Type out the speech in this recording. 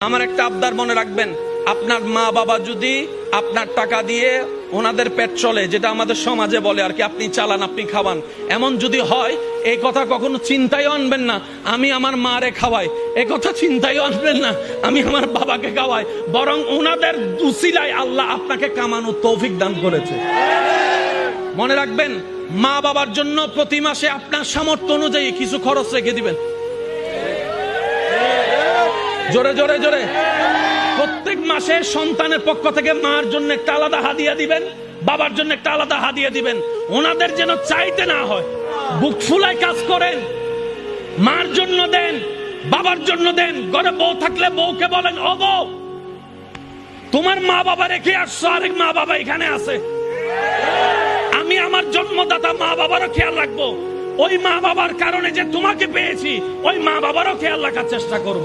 আমার একটা আবদার মনে রাখবেন, আপনার মা বাবা যদি আপনার টাকা দিয়ে ওনাদের পেট চলে, যেটা আমাদের সমাজে বলে আর কি, আপনি চালান আপনি খাওয়ান, এমন যদি হয় এই কথা কখনো চিন্তায় আনবেন না আমি আমার মারে খাওয়াই, এই কথা চিন্তায় আনবেন না আমি আমার বাবাকে খাওয়াই, বরং ওনাদের উসিলায় আল্লাহ আপনাকে কামানোর তৌফিক দান করেছে। মনে রাখবেন, মা বাবার জন্য প্রতি মাসে আপনার সামর্থ্য অনুযায়ী কিছু খরচ রেখে দিবেন। জোরে জোরে জোরে প্রত্যেক মাসে সন্তানের পক্ষ থেকে মার জন্য একটা আলাদা হাদিয়া দিবেন, বাবার জন্য একটা আলাদা হাদিয়া দিবেন। ওনাদের যেন চাইতে না হয়, বুক ফুলায় কাজ করেন, মার জন্য দেন, বাবার জন্য দেন। ঘরে বউ থাকলে বউকে বলেন, ও বউ, তোমার মা বাবা রেখে আসছো, আরেক মা বাবা এখানে আছে, আমি আমার জন্মদাতা মা বাবারও খেয়াল রাখবো, ওই মা বাবার কারণে যে তোমাকে পেয়েছি ওই মা বাবারও খেয়াল রাখার চেষ্টা করব।